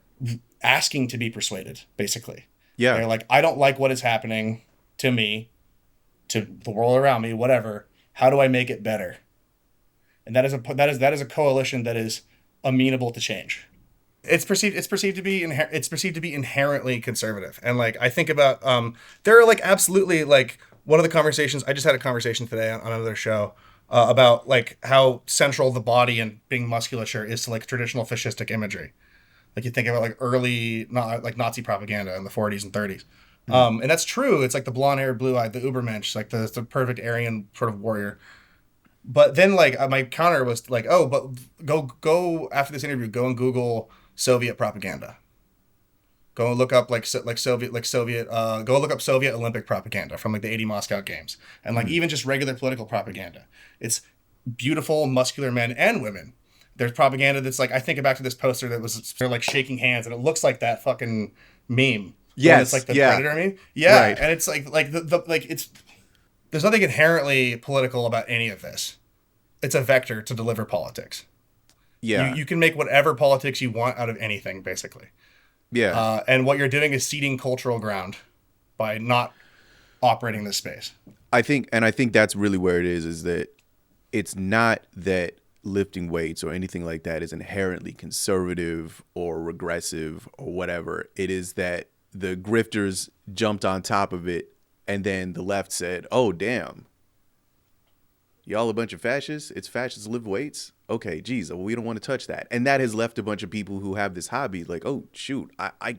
asking to be persuaded, basically. Yeah. They're like, I don't like what is happening to me, to the world around me, whatever. How do I make it better? And that is a coalition that is amenable to change. It's perceived to be inherently conservative. And like I think about there are like absolutely like one of the conversations I just had a conversation today on another show about like how central the body and being musculature is to like traditional fascistic imagery. Like you think about like early like Nazi propaganda in the 40s and 30s. And that's true. It's like the blonde-haired, blue-eyed, the Ubermensch, like the perfect Aryan sort of warrior. But then like my counter was like, oh, but go after this interview, go and Google Soviet propaganda. Go and look up go look up Soviet Olympic propaganda from like the 80 Moscow games. And like even just regular political propaganda. It's beautiful, muscular men and women. There's propaganda that's like, I think back to this poster that was they're like shaking hands and it looks like that fucking meme. Yes, it's like the Predator meme. Yeah, right. And it's like it's there's nothing inherently political about any of this. It's a vector to deliver politics. Yeah, you can make whatever politics you want out of anything, basically. Yeah, and what you're doing is ceding cultural ground by not operating this space. I think that's really where it is that it's not that lifting weights or anything like that is inherently conservative or regressive or whatever. It is that the grifters jumped on top of it, and then the left said, oh, damn. Y'all a bunch of fascists? It's fascists lift weights? Okay, geez, well, we don't want to touch that. And that has left a bunch of people who have this hobby like, oh, shoot, I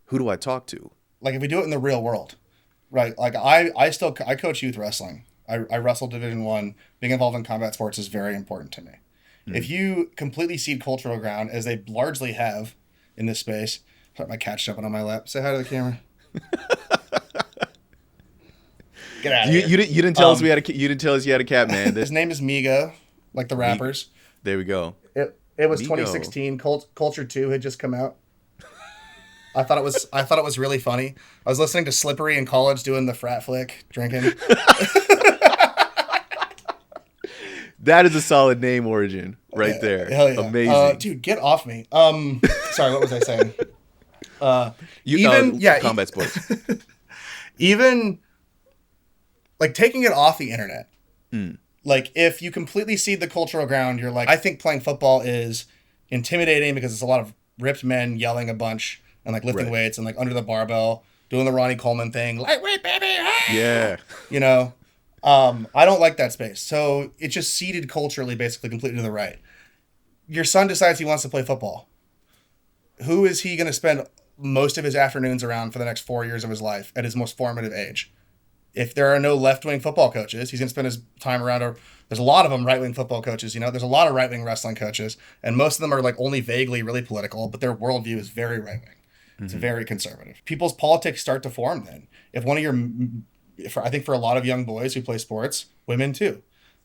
who do I talk to? Like, if we do it in the real world, right? Like, I coach youth wrestling. I wrestle Division I. Being involved in combat sports is very important to me. If you completely cede cultural ground, as they largely have in this space, my cat's jumping on my lap. Say hi to the camera. Get out of here. You didn't tell us you didn't tell us you had a cat, man. His name is Miga, like the rappers. There we go. It was Migo. 2016. Culture 2 had just come out. I thought it was really funny. I was listening to Slippery in college doing the frat flick, drinking. That is a solid name origin right there. Hell yeah. Amazing. Dude, get off me. Sorry, what was I saying? Combat sports. Even like taking it off the internet. Like if you completely cede the cultural ground, you're like, I think playing football is intimidating because it's a lot of ripped men yelling a bunch and like lifting weights and like under the barbell, doing the Ronnie Coleman thing, lightweight baby. Yeah. You know, I don't like that space. So it just ceded culturally, basically completely to the right. Your son decides he wants to play football. Who is he going to spend most of his afternoons around for the next 4 years of his life at his most formative age? If there are no left-wing football coaches, he's going to spend his time around. There's a lot of them right-wing football coaches. You know, there's a lot of right-wing wrestling coaches, and most of them are like only vaguely really political, but their worldview is very right-wing. It's very conservative. People's politics start to form then. If one of your, I think for a lot of young boys who play sports, women too,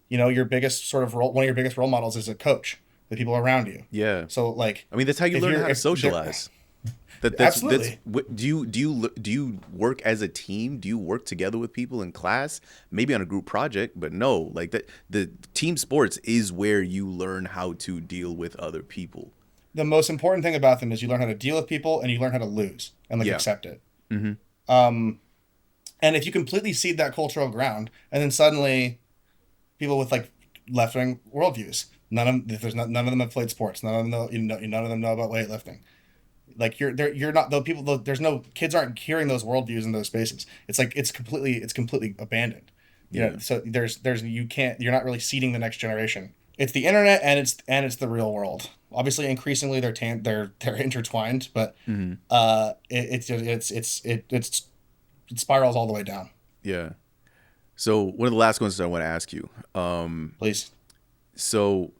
you know, your biggest sort of role, one of your biggest role models is a coach, the people around you. Yeah. So like, I mean, that's how you if learn you're- how to if they're- socialize. That's Absolutely. do you work as a team? Do you work together with people in class? Maybe on a group project, but no, like that. The team sports is where you learn how to deal with other people. The most important thing about them is you learn how to deal with people and you learn how to lose and like Yeah. accept it. And if you completely cede that cultural ground, and then suddenly people with like left wing worldviews, none of them have played sports. None of them know, none of them know about weightlifting. Like you're not the people. There's no kids aren't hearing those worldviews in those spaces. It's like it's completely abandoned. So you're not really seeding the next generation. It's the internet and it's the real world. Obviously, increasingly they're intertwined, but it spirals all the way down. Yeah. So one of the last questions I want to ask you. Please. So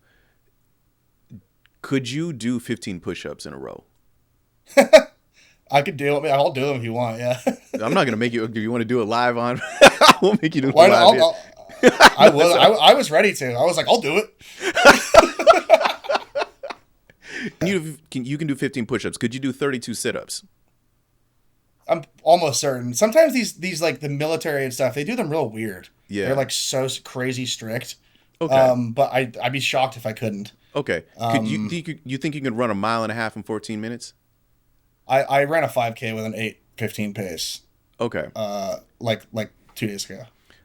could you do 15 push-ups in a row? I could do it. I'll do them if you want. Yeah. I'm not gonna make you. If you want to do it live on, we'll make you do it Why live. not? I will. I was ready to. I was like, I'll do it. You can do 15 push-ups. Could you do 32 sit-ups? I'm almost certain. Sometimes these like the military and stuff, they do them real weird. Yeah. They're like so crazy strict. Okay. But I'd be shocked if I couldn't. Okay. You think you could run a mile and a half in 14 minutes? I ran a 5K with an 8:15 pace. Okay. Like 2 days ago.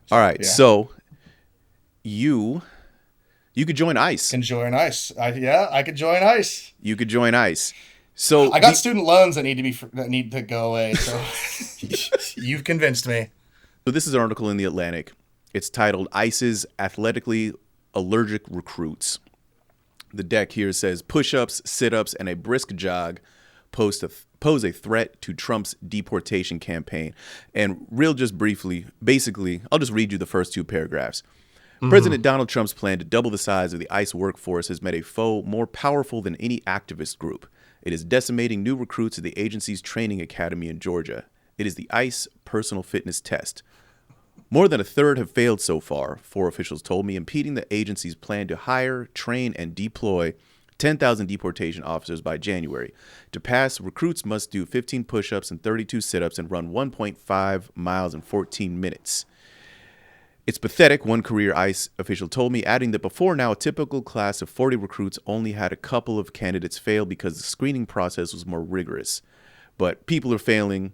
All right. Yeah. So you could join ICE. Can join ICE. I could join ICE. You could join ICE. So I got student loans that need to go away. So you've convinced me. So this is an article in The Atlantic. It's titled ICE's Athletically Allergic Recruits. The deck here says push-ups, sit-ups, and a brisk jog pose a threat to Trump's deportation campaign. And just briefly, basically, I'll just read you the first two paragraphs. President Donald Trump's plan to double the size of the ICE workforce has met a foe more powerful than any activist group. It is decimating new recruits at the agency's training academy in Georgia. It is the ICE personal fitness test. More than a third have failed so far, 4 officials told me, impeding the agency's plan to hire, train, and deploy 10,000 deportation officers by January. To pass, recruits must do 15 push-ups and 32 sit-ups and run 1.5 miles in 14 minutes. It's pathetic, one career ICE official told me, adding that before now, a typical class of 40 recruits only had a couple of candidates fail because the screening process was more rigorous. But people are failing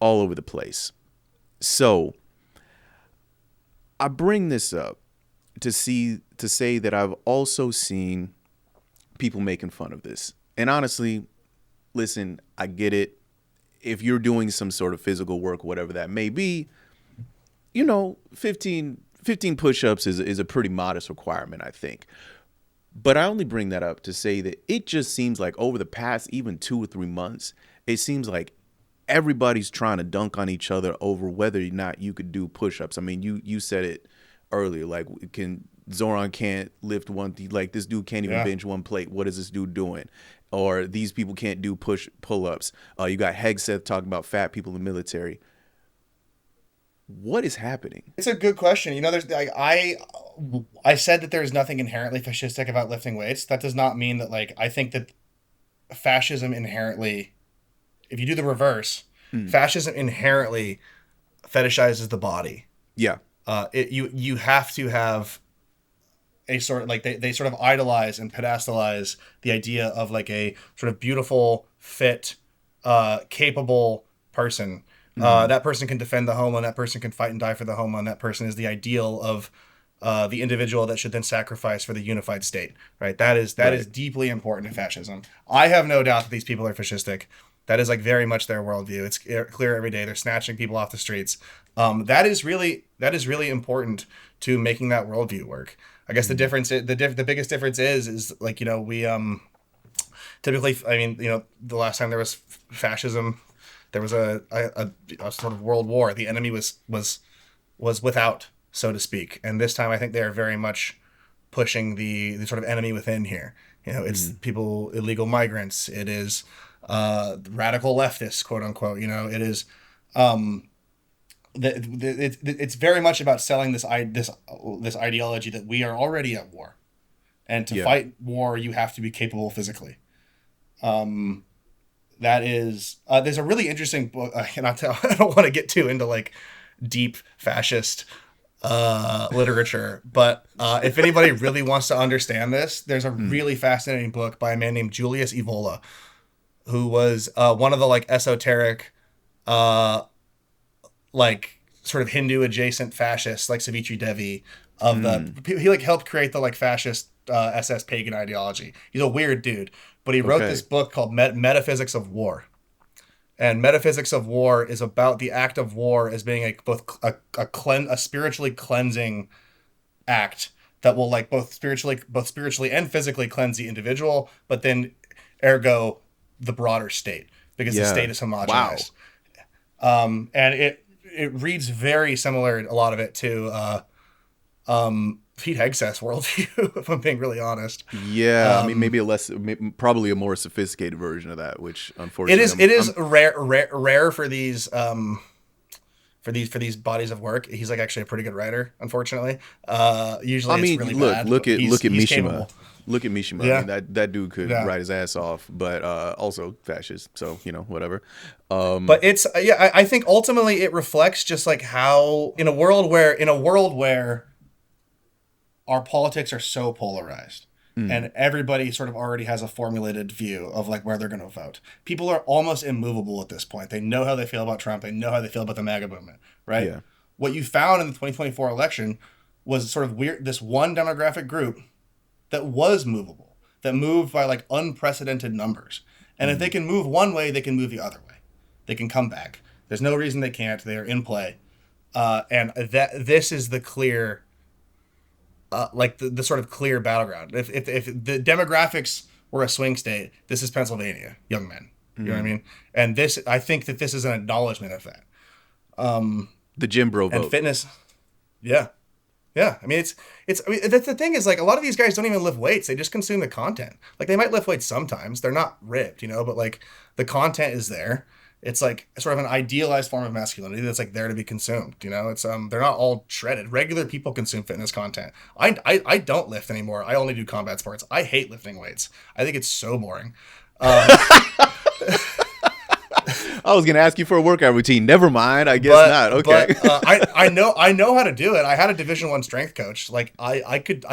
all over the place. So I bring this up to say that I've also seen people making fun of this. And honestly, listen, I get it. If you're doing some sort of physical work, whatever that may be, 15 push-ups is a pretty modest requirement, I think. But I only bring that up to say that it just seems like over the past even 2 or 3 months, it seems like everybody's trying to dunk on each other over whether or not you could do push-ups. I mean, you said it earlier, like Zoran can't lift like this dude can't even bench one plate. What is this dude doing? Or these people can't do pull-ups. You got Hegseth talking about fat people in the military. What is happening? It's a good question. There's I said that there's nothing inherently fascistic about lifting weights. That does not mean that I think that fascism inherently, if you do the reverse, fascism inherently fetishizes the body. Yeah. You have to have a sort of they sort of idolize and pedestalize the idea of a sort of beautiful, fit, capable person. That person can defend the homeland. That person can fight and die for the homeland. That person is the ideal of the individual that should then sacrifice for the unified state. Right. That is deeply important to fascism. I have no doubt that these people are fascistic. That is very much their worldview. It's clear every day. They're snatching people off the streets. That is really important to making that worldview work. I guess the difference, the biggest difference is we typically, the last time there was fascism, there was a sort of world war. The enemy was without, so to speak. And this time, I think they are very much pushing the sort of enemy within here. It's people, illegal migrants. It is radical leftists, quote unquote. It is it's very much about selling this ideology that we are already at war. And to Yeah. fight war, you have to be capable physically. That is, there's a really interesting book, and I don't want to get too into like deep fascist literature, but if anybody really wants to understand this, there's a really fascinating book by a man named Julius Evola, who was one of the like esoteric, like sort of Hindu adjacent fascists, like Savitri Devi of he like helped create the like fascist SS pagan ideology. He's a weird dude, but he wrote this book called Metaphysics of War. And Metaphysics of War is about the act of war as being a spiritually cleansing act that will like both spiritually and physically cleanse the individual, but then ergo the broader state, because the state is homogenized. Wow. And it reads very similar, a lot of it, to Pete Hegseth's worldview, if I'm being really honest. Yeah, I mean, probably a more sophisticated version of that, which unfortunately it is rare for these bodies of work. He's like actually a pretty good writer, unfortunately. Usually, I mean, it's really bad. Look at Mishima. Capable. Look at Mishima. Yeah. I mean, that dude could write his ass off, but also fascist. So whatever. But it's I think ultimately it reflects just like how in a world where our politics are so polarized and everybody sort of already has a formulated view of like where they're going to vote. People are almost immovable at this point. They know how they feel about Trump. They know how they feel about the MAGA movement, right? Yeah. What you found in the 2024 election was sort of weird. This one demographic group that was movable, that moved by like unprecedented numbers. And if they can move one way, they can move the other way. They can come back. There's no reason they can't. They are in play. And this is the clear, like the sort of clear battleground. If the demographics were a swing state, this is Pennsylvania, young men. You know what I mean? And I think that this is an acknowledgement of that. The gymbro vote. And fitness. Yeah. Yeah. I mean, I mean, that's the thing is like a lot of these guys don't even lift weights. They just consume the content. Like they might lift weights sometimes. They're not ripped, but like the content is there. It's like sort of an idealized form of masculinity that's like there to be consumed. It's they're not all shredded. Regular people consume fitness content. I don't lift anymore. I only do combat sports. I hate lifting weights. I think it's so boring. I was gonna ask you for a workout routine. Never mind. I guess not. Okay. But, I know how to do it. I had a Division I strength coach. Like I could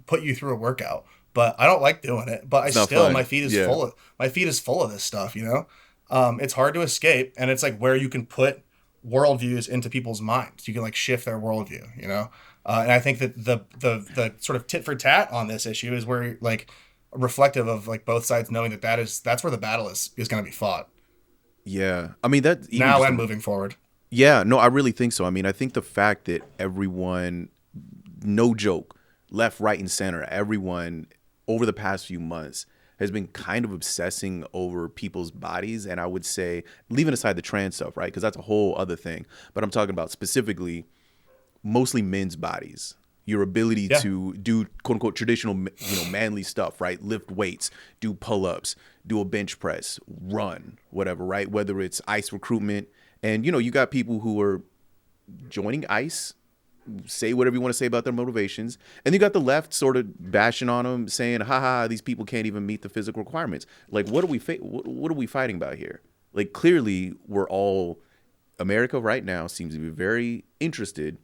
put you through a workout, but I don't like doing it. But my feet is full of this stuff. It's hard to escape, and it's like where you can put worldviews into people's minds. You can like shift their worldview. And I think that the sort of tit for tat on this issue is where like reflective of like both sides knowing that's where the battle is going to be fought. Yeah, I mean that now and moving forward. Yeah, no, I really think so. I mean, I think the fact that everyone, no joke, left, right, and center, everyone over the past few months has been kind of obsessing over people's bodies, and I would say leaving aside the trans stuff, right? Because that's a whole other thing. But I'm talking about specifically, mostly men's bodies. Your ability to do quote unquote traditional, manly stuff, right? Lift weights, do pull-ups, do a bench press, run, whatever, right? Whether it's ICE recruitment, and you got people who are joining ICE, say whatever you want to say about their motivations, and you got the left sort of bashing on them, saying, "Ha, these people can't even meet the physical requirements." Like, what are we fighting about here? Like, clearly, America right now seems to be very interested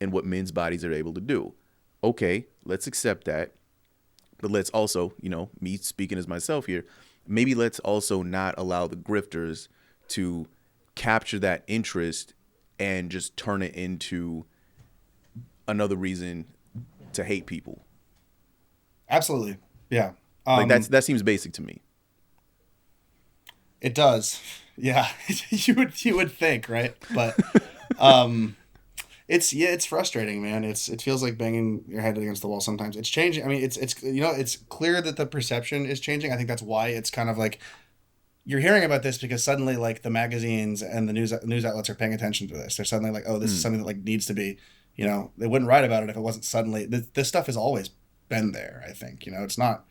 in what men's bodies are able to do. Okay, let's accept that. But let's also, me speaking as myself here, maybe let's also not allow the grifters to capture that interest and just turn it into another reason to hate people. Absolutely. Yeah. Like that seems basic to me. It does. Yeah. you would think, right? But it's frustrating, man. It feels like banging your head against the wall sometimes. It's changing. I mean, it's clear that the perception is changing. I think that's why it's kind of like you're hearing about this because suddenly like the magazines and the news outlets are paying attention to this. They're suddenly like, oh, this is something that like needs to be, they wouldn't write about it if it wasn't suddenly. This stuff has always been there. I think it's not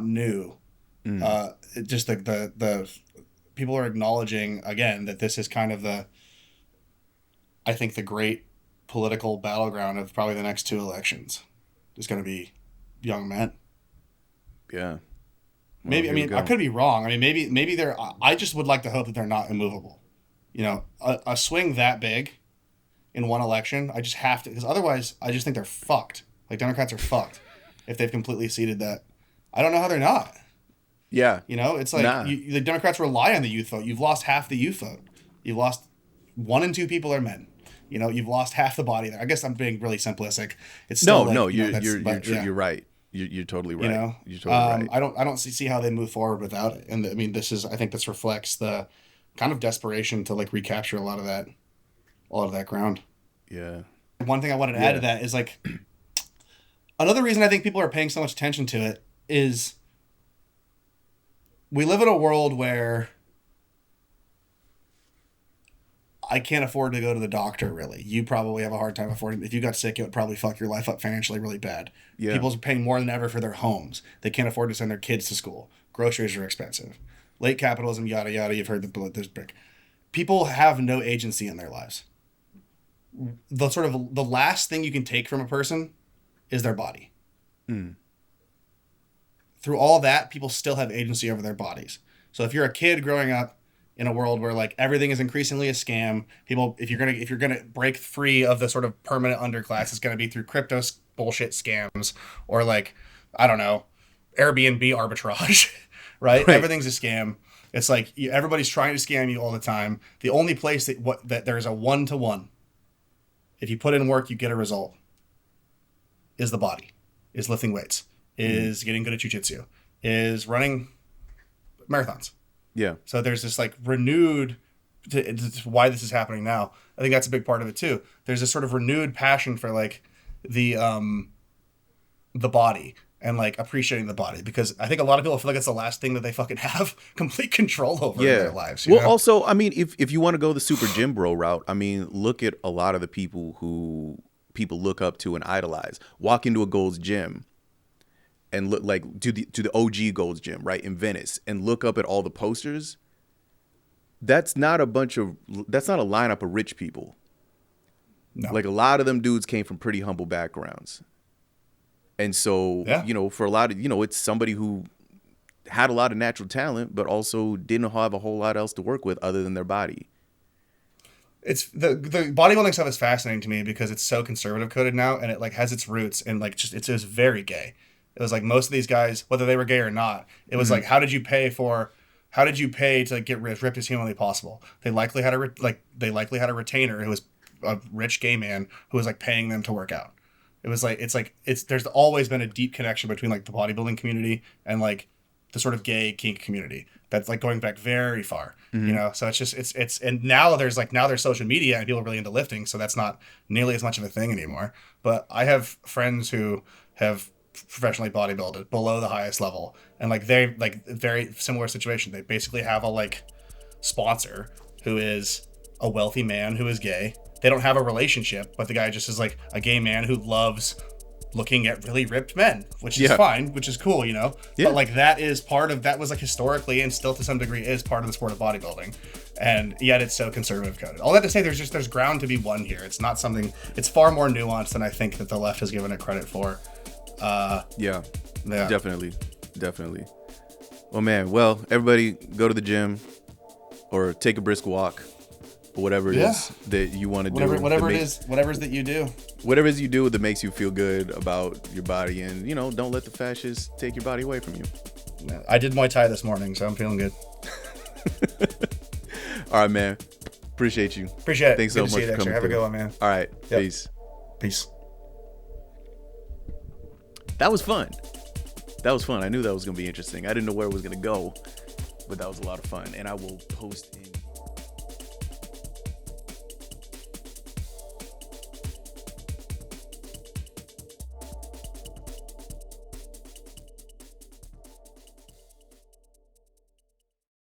new. Just the people are acknowledging again that this is kind of I think the great political battleground of probably the next two elections is going to be young men. Yeah. Well, Maybe, I here we mean, go. I could be wrong. I mean, maybe they're, I just would like to hope that they're not immovable. You know, a swing that big in one election, I just have to, because otherwise I just think they're fucked. Like, Democrats are fucked if they've completely ceded that. I don't know how they're not. Yeah. You know, it's like Nah. the Democrats rely on the youth vote. You've lost half the youth vote. You've lost 1 in 2 people are men. You know, you've lost half the body there. I guess I'm being really simplistic. It's still You're right. You're totally right. You know, you're totally right. I don't see how they move forward without it. And I mean, I think this reflects the kind of desperation to like recapture a lot of that ground. Yeah. One thing I wanted to add to that is like another reason I think people are paying so much attention to it is we live in a world where I can't afford to go to the doctor, really. You probably have a hard time affording. If you got sick, it would probably fuck your life up financially really bad. Yeah. People are paying more than ever for their homes. They can't afford to send their kids to school. Groceries are expensive. Late capitalism, yada, yada. You've heard this brick. People have no agency in their lives. The sort of the last thing you can take from a person is their body. Through all that, people still have agency over their bodies. So if you're a kid growing up in a world where like everything is increasingly a scam, people, if you're gonna break free of the sort of permanent underclass, it's gonna be through crypto bullshit scams or like, I don't know, Airbnb arbitrage, right? Everything's a scam. It's like everybody's trying to scam you all the time. The only place that there's a 1-to-1, if you put in work, you get a result, is the body, is lifting weights, is getting good at jujitsu, is running marathons. Yeah. So there's this like renewed, to why this is happening now. I think that's a big part of it too. There's this sort of renewed passion for like the body and like appreciating the body, because I think a lot of people feel like it's the last thing that they fucking have complete control over in their lives. You know? Also, I mean, if you want to go the super gym bro route, I mean, look at a lot of the people who people look up to and idolize. Walk into a Gold's Gym and look like to the OG Gold's Gym, right, in Venice, and look up at all the posters. That's not a lineup of rich people. No. Like a lot of them dudes came from pretty humble backgrounds. And so, you know, for a lot of, you know, it's somebody who had a lot of natural talent, but also didn't have a whole lot else to work with other than their body. It's the bodybuilding stuff is fascinating to me because it's so conservative coded now, and it like has its roots in like just it was very gay. It was like most of these guys, whether they were gay or not, it was like how did you pay to get ripped as humanly possible? They likely had a retainer who was a rich gay man who was like paying them to work out. It was like there's always been a deep connection between like the bodybuilding community and like the sort of gay kink community that's like going back very far, you know? So it's just, and now there's social media and people are really into lifting. So that's not nearly as much of a thing anymore. But I have friends who have professionally bodybuilded below the highest level. And like, they're like very similar situation. They basically have a like sponsor who is a wealthy man who is gay. They don't have a relationship, but the guy just is like a gay man who loves looking at really ripped men, which is fine, which is cool, you know? But like that was like historically and still to some degree is part of the sport of bodybuilding. And yet it's so conservative coded. All that to say, there's ground to be won here. It's not something, it's far more nuanced than I think that the left has given it credit for. Definitely. Well, man, everybody go to the gym or take a brisk walk. Whatever it is that you want to do. Whatever it is that you do. Whatever it is you do that makes you feel good about your body, and, you know, don't let the fascists take your body away from you. I did Muay Thai this morning, so I'm feeling good. All right, man. Appreciate you. Appreciate it. Thanks so much for coming. Have a good one, man. All right. Yep. Peace. That was fun. I knew that was going to be interesting. I didn't know where it was going to go, but that was a lot of fun. And I will post in